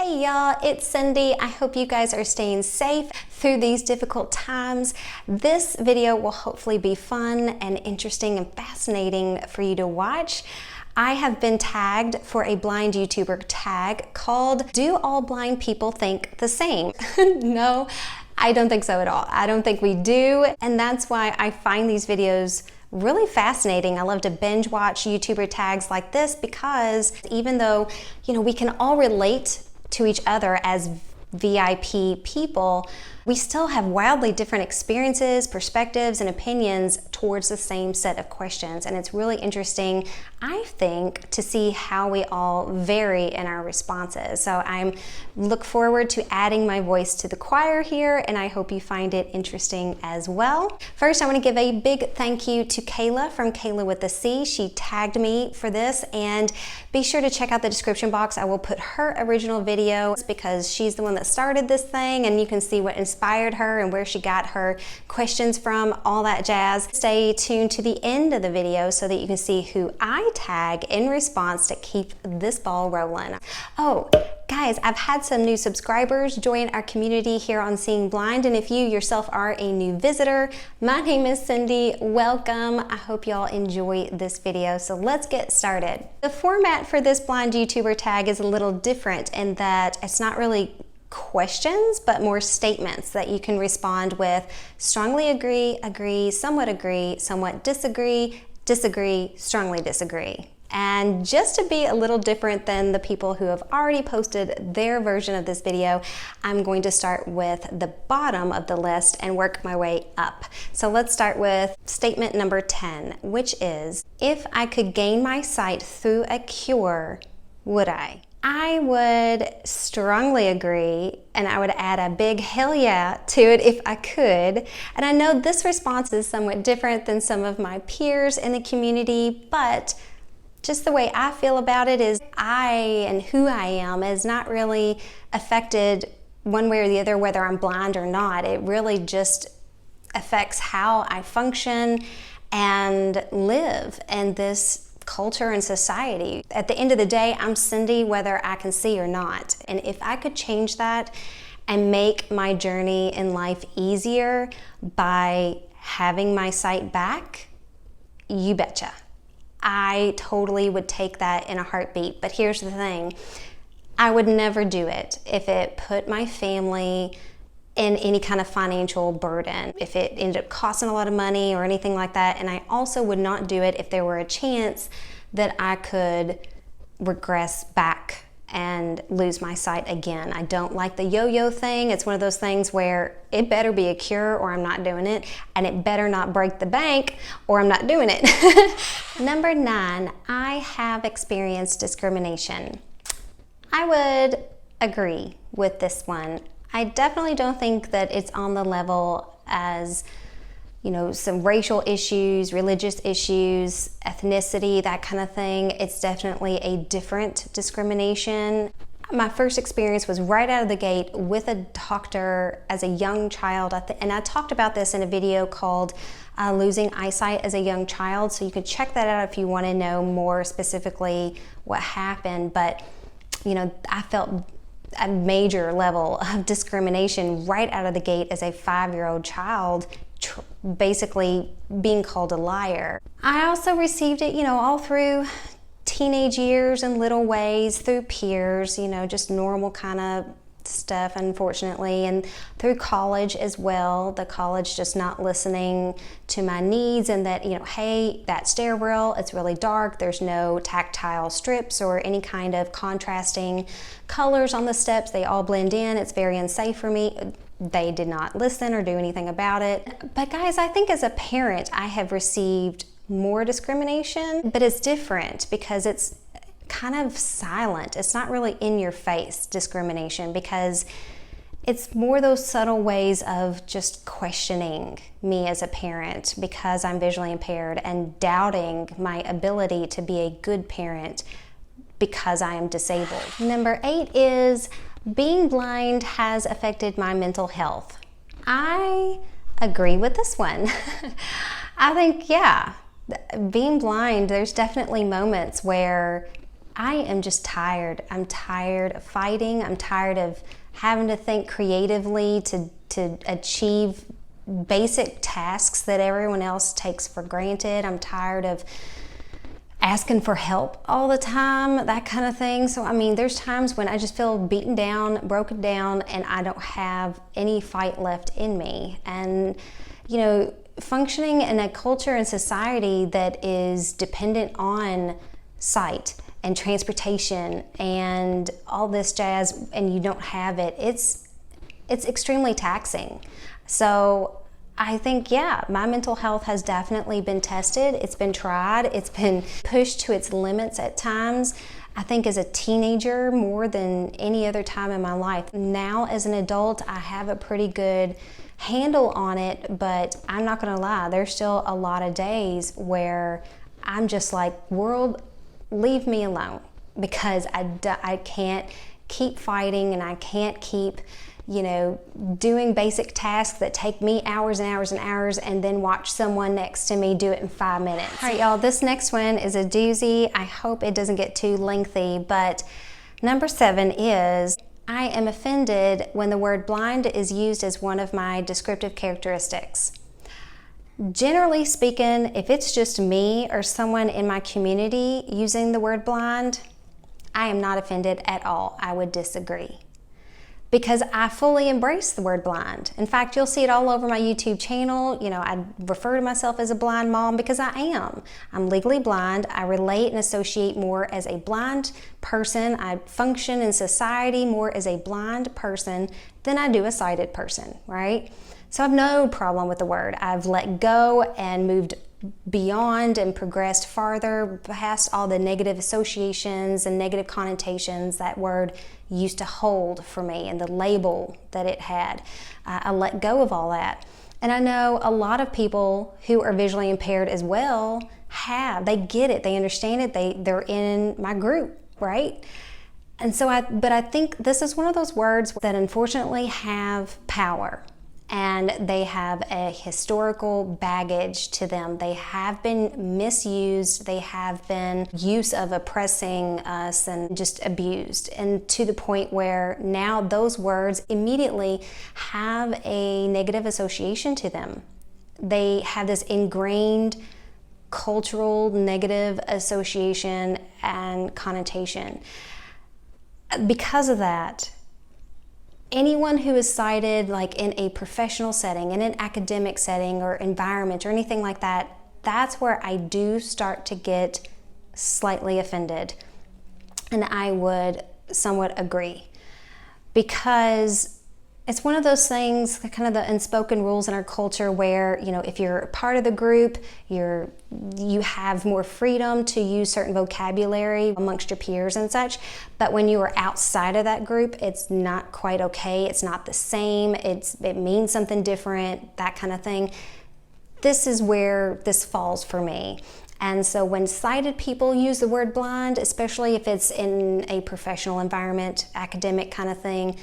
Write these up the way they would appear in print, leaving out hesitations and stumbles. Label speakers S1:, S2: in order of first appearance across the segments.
S1: Hey y'all, it's Cindy. I hope you guys are staying safe through these difficult times. This video will hopefully be fun and interesting and fascinating for you to watch. I have been tagged for a blind YouTuber tag called "Do All Blind People Think the Same?" No, I don't think so at all. I don't think we do, and that's why I find these videos really fascinating. I love to binge watch YouTuber tags like this because even though, we can all relate to each other as VIP people, we still have wildly different experiences, perspectives, and opinions towards the same set of questions. And it's really interesting, I think, to see how we all vary in our responses. So I look forward to adding my voice to the choir here, and I hope you find it interesting as well. First, I want to give a big thank you to Kayla from Kayla with a C. She tagged me for this, and be sure to check out the description box. I will put her original video because she's the one that started this thing, and you can see what inspired her and where she got her questions from, all that jazz. Stay tuned to the end of the video so that you can see who I tag in response to keep this ball rolling. Oh, guys, I've had some new subscribers join our community here on Seeing Blind, and if you yourself are a new visitor, my name is Cindy. Welcome. I hope y'all enjoy this video. So let's get started. The format for this blind YouTuber tag is a little different in that it's not really questions, but more statements that you can respond with strongly agree, agree, somewhat disagree, disagree, strongly disagree. And just to be a little different than the people who have already posted their version of this video, I'm going to start with the bottom of the list and work my way up. So let's start with statement number 10, which is, if I could gain my sight through a cure, would I? I would strongly agree, and I would add a big hell yeah to it if I could. And I know this response is somewhat different than some of my peers in the community, but just the way I feel about it is I and who I am is not really affected one way or the other whether I'm blind or not. It really just affects how I function and live in this culture and society. At the end of the day, I'm Cindy whether I can see or not. And if I could change that and make my journey in life easier by having my sight back, you betcha. I totally would take that in a heartbeat. But here's the thing, I would never do it if it put my family in any kind of financial burden, if it ended up costing a lot of money or anything like that. And I also would not do it if there were a chance that I could regress back and lose my sight again. I don't like the yo-yo thing. It's one of those things where it better be a cure or I'm not doing it, and it better not break the bank or I'm not doing it. Number 9, I have experienced discrimination. I would agree with this one. I definitely don't think that it's on the level as, some racial issues, religious issues, ethnicity, that kind of thing. It's definitely a different discrimination. My first experience was right out of the gate with a doctor as a young child. And I talked about this in a video called Losing Eyesight as a Young Child. So you can check that out if you want to know more specifically what happened. But, I felt a major level of discrimination right out of the gate as a 5-year-old child, basically being called a liar. I also received it, all through teenage years in little ways, through peers, just normal kind of stuff, unfortunately, and through college as well. The college just not listening to my needs, and that, hey, that stair rail, it's really dark, there's no tactile strips or any kind of contrasting colors on the steps, they all blend in, it's very unsafe for me. They did not listen or do anything about it. But guys, I think as a parent, I have received more discrimination, but it's different because it's kind of silent. It's not really in your face discrimination, because it's more those subtle ways of just questioning me as a parent because I'm visually impaired and doubting my ability to be a good parent because I am disabled. Number 8 is being blind has affected my mental health. I agree with this one. I think, yeah, being blind, there's definitely moments where I am just tired. I'm tired of fighting. I'm tired of having to think creatively to achieve basic tasks that everyone else takes for granted. I'm tired of asking for help all the time, that kind of thing. So, I mean, there's times when I just feel beaten down, broken down, and I don't have any fight left in me. And, you know, functioning in a culture and society that is dependent on sight and transportation and all this jazz, and you don't have it, it's extremely taxing. So I think, yeah, my mental health has definitely been tested. It's been tried. It's been pushed to its limits at times. I think as a teenager more than any other time in my life. Now as an adult, I have a pretty good handle on it, but I'm not gonna lie, there's still a lot of days where I'm just like, world, leave me alone, because I can't keep fighting, and I can't keep, you know, doing basic tasks that take me hours and hours and hours, and then watch someone next to me do it in 5 minutes. All right, y'all, this next one is a doozy. I hope it doesn't get too lengthy, but number 7 is, I am offended when the word blind is used as one of my descriptive characteristics. Generally speaking, if it's just me or someone in my community using the word blind, I am not offended at all. I would disagree, because I fully embrace the word blind. In fact, you'll see it all over my YouTube channel. You know, I refer to myself as a blind mom because I am. I'm legally blind. I relate and associate more as a blind person. I function in society more as a blind person than I do a sighted person, right? So I have no problem with the word. I've let go and moved beyond and progressed farther past all the negative associations and negative connotations that word used to hold for me, and the label that it had. I let go of all that. And I know a lot of people who are visually impaired as well they get it, they understand it, they're in my group, right? And so but I think this is one of those words that unfortunately have power. And they have a historical baggage to them. They have been misused. They have been use of oppressing us and just abused, and to the point where now those words immediately have a negative association to them. They have this ingrained cultural negative association and connotation. Because of that, anyone who is sighted, like in a professional setting, in an academic setting or environment or anything like that, that's where I do start to get slightly offended. And I would somewhat agree, because it's one of those things, kind of the unspoken rules in our culture where, you know, if you're a part of the group, you have more freedom to use certain vocabulary amongst your peers and such. But when you are outside of that group, it's not quite okay. It's not the same. It means something different, that kind of thing. This is where this falls for me. And so when sighted people use the word blind, especially if it's in a professional environment, academic kind of thing,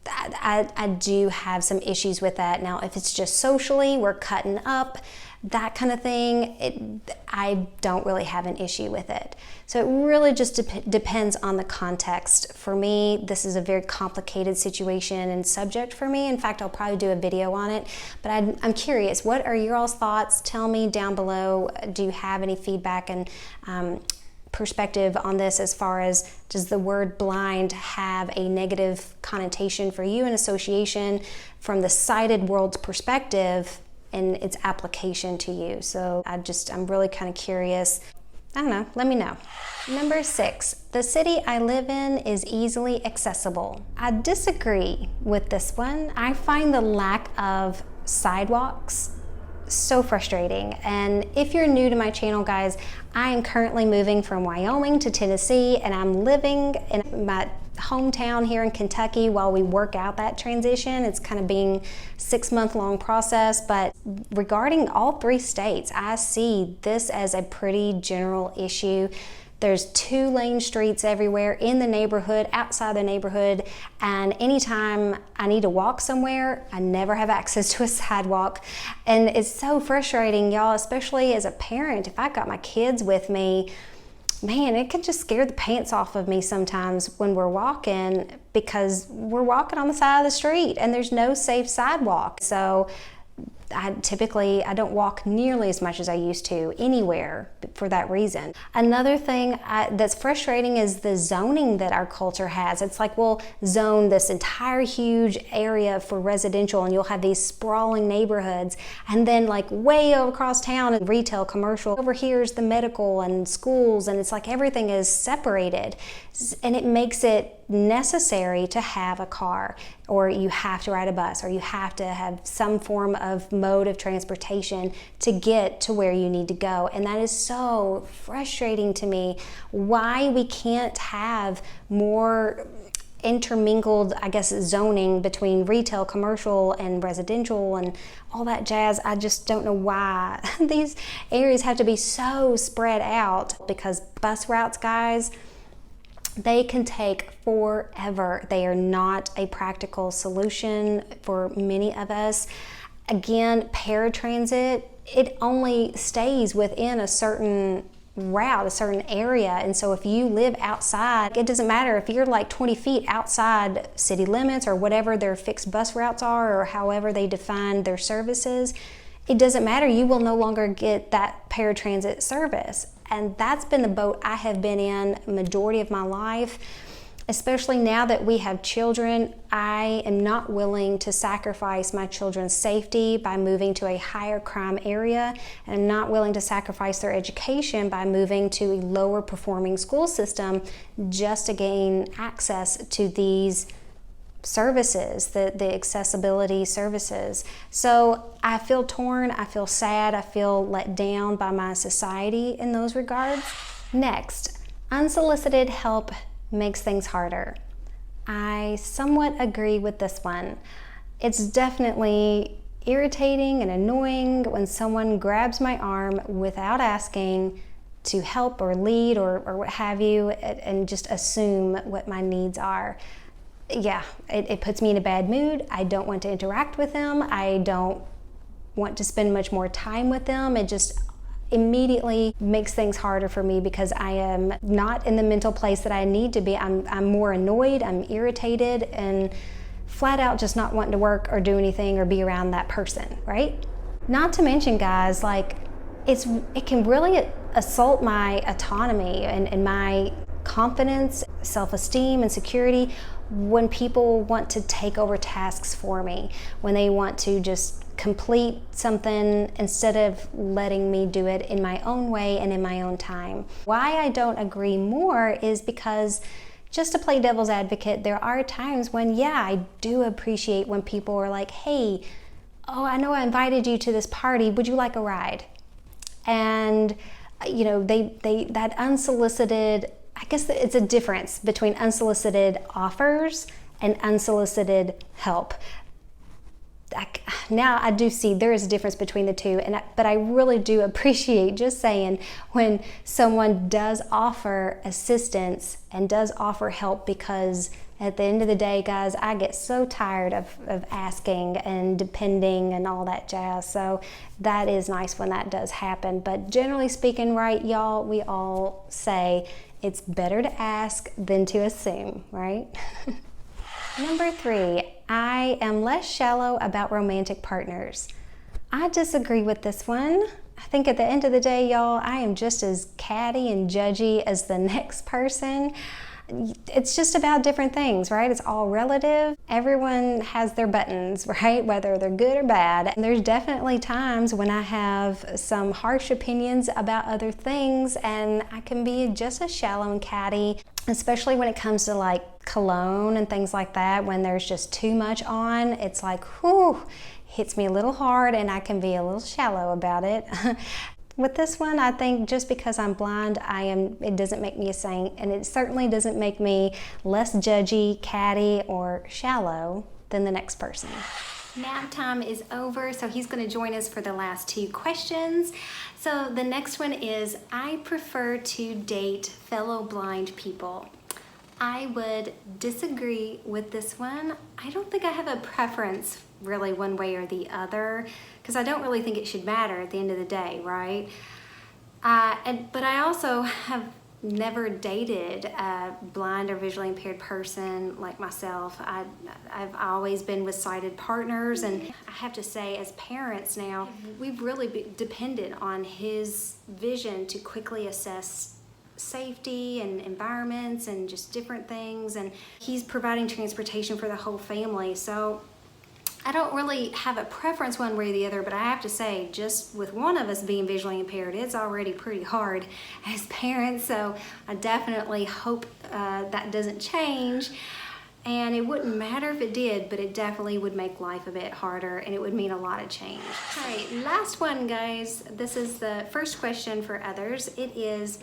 S1: I do have some issues with that. Now, if it's just socially, we're cutting up, that kind of thing, I don't really have an issue with it. So it really just depends on the context. For me, this is a very complicated situation and subject for me. In fact, I'll probably do a video on it, but I'm curious, what are your all's thoughts? Tell me down below. Do you have any feedback and perspective on this, as far as, does the word blind have a negative connotation for you, an association from the sighted world's perspective and its application to you? So I'm really kind of curious. I don't know, let me know. Number 6, the city I live in is easily accessible. I disagree with this one. I find the lack of sidewalks so frustrating. And if you're new to my channel, guys, I am currently moving from Wyoming to Tennessee, and I'm living in my hometown here in Kentucky while we work out that transition. It's kind of being a 6-month-long process, but regarding all 3 states, I see this as a pretty general issue. There's 2-lane streets everywhere in the neighborhood, outside the neighborhood, and anytime I need to walk somewhere, I never have access to a sidewalk. And it's so frustrating, y'all, especially as a parent. If I got my kids with me, man, it can just scare the pants off of me sometimes when we're walking, because we're walking on the side of the street and there's no safe sidewalk. So I don't walk nearly as much as I used to anywhere for that reason. Another thing that's frustrating is the zoning that our culture has. It's like we'll zone this entire huge area for residential, and you'll have these sprawling neighborhoods, and then like way across town and retail, commercial. Over here is the medical and schools, and it's like everything is separated, and it makes it necessary to have a car, or you have to ride a bus, or you have to have some form of mode of transportation to get to where you need to go. And that is so frustrating to me, why we can't have more intermingled, I guess, zoning between retail, commercial, and residential and all that jazz. I just don't know why these areas have to be so spread out, because bus routes, guys, they can take forever. They are not a practical solution for many of us. Again, paratransit, it only stays within a certain route, a certain area. And so if you live outside, it doesn't matter if you're like 20 feet outside city limits or whatever their fixed bus routes are, or however they define their services, it doesn't matter. You will no longer get that paratransit service. And that's been the boat I have been in majority of my life, especially now that we have children. I am not willing to sacrifice my children's safety by moving to a higher crime area, and I'm not willing to sacrifice their education by moving to a lower performing school system just to gain access to these services, the accessibility services. So I feel torn, I feel sad, I feel let down by my society in those regards. Next, unsolicited help makes things harder. I somewhat agree with this one. It's definitely irritating and annoying when someone grabs my arm without asking to help or lead or what have you, and just assume what my needs are. Yeah, it puts me in a bad mood. I don't want to interact with them. I don't want to spend much more time with them. It just immediately makes things harder for me, because I am not in the mental place that I need to be. I'm more annoyed, I'm irritated, and flat out just not wanting to work or do anything or be around that person, right? Not to mention, guys, like it can really assault my autonomy and my confidence, self-esteem, and security when people want to take over tasks for me, when they want to just complete something instead of letting me do it in my own way and in my own time. Why I don't agree more is because, just to play devil's advocate, there are times when, yeah, I do appreciate when people are like, hey, oh, I know I invited you to this party, would you like a ride? And you know, they that unsolicited, I guess it's a difference between unsolicited offers and unsolicited help. Now I do see there is a difference between the two, but I really do appreciate, just saying, when someone does offer assistance and does offer help, because at the end of the day, guys, I get so tired of asking and depending and all that jazz. So that is nice when that does happen. But generally speaking, right, y'all, we all say it's better to ask than to assume, right? Number 3, I am less shallow about romantic partners. I disagree with this one. I think at the end of the day, y'all, I am just as catty and judgy as the next person. It's just about different things, right? It's all relative. Everyone has their buttons, right? Whether they're good or bad. And there's definitely times when I have some harsh opinions about other things, and I can be just as shallow and catty, especially when it comes to like cologne and things like that. When there's just too much on, it's like, whew, hits me a little hard, and I can be a little shallow about it. With this one, I think just because I'm blind, it doesn't make me a saint, and it certainly doesn't make me less judgy, catty, or shallow than the next person. Nap time is over, so he's going to join us for the last 2 questions. So the next one is, I prefer to date fellow blind people. I would disagree with this one. I don't think I have a preference really one way or the other, because I don't really think it should matter at the end of the day, right? But I also have never dated a blind or visually impaired person like myself. I've always been with sighted partners, and I have to say, as parents now, we've really depended on his vision to quickly assess safety and environments and just different things, and he's providing transportation for the whole family. So I don't really have a preference one way or the other, but I have to say, just with one of us being visually impaired, it's already pretty hard as parents. So I definitely hope that doesn't change. And it wouldn't matter if it did, but it definitely would make life a bit harder, and it would mean a lot of change. All right, last one, guys. This is the first question for others. It is,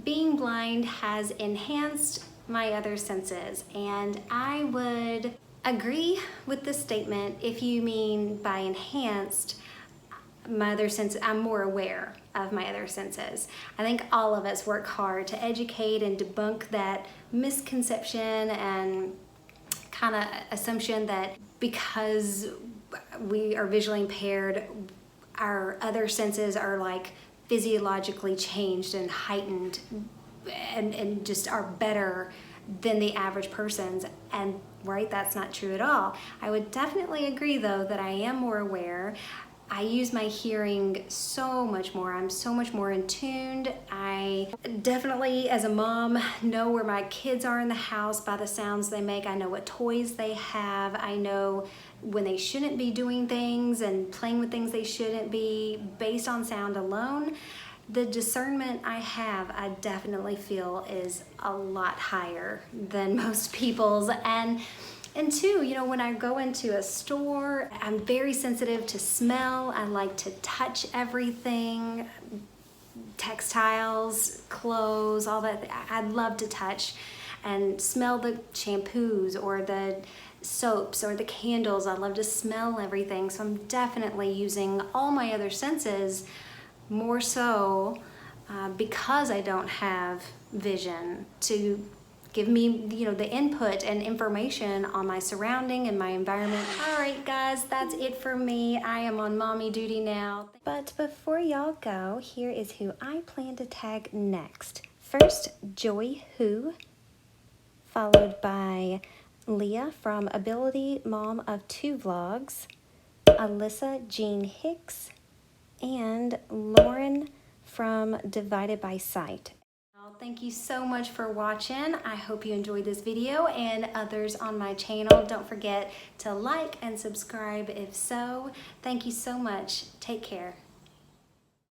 S1: being blind has enhanced my other senses. And I would agree with this statement if you mean by enhanced my other senses. I'm more aware of my other senses. I think all of us work hard to educate and debunk that misconception and kind of assumption that because we are visually impaired, our other senses are like physiologically changed and heightened and just are better than the average person's. And right, that's not true at all. I would definitely agree though that I am more aware. I use my hearing so much more. I'm so much more in tuned. I definitely, as a mom, know where my kids are in the house by the sounds they make. I know what toys they have. I know when they shouldn't be doing things and playing with things they shouldn't be based on sound alone. The discernment I have, I definitely feel is a lot higher than most people's. And two, you know, when I go into a store, I'm very sensitive to smell. I like to touch everything, textiles, clothes, all that. I love to touch and smell the shampoos or the soaps or the candles. I love to smell everything. So I'm definitely using all my other senses more so because I don't have vision to give me, you know, the input and information on my surrounding and my environment. All right, guys, that's it for me. I am on mommy duty now. But before y'all go, here is who I plan to tag next. First, Joy Who, followed by Leah from Ability Mom of 2 Vlogs, Alyssa Jean Hicks, and Lauren from Divided by Sight. Thank you so much for watching. I hope you enjoyed this video and others on my channel. Don't forget to like and subscribe if so. Thank you so much. Take care.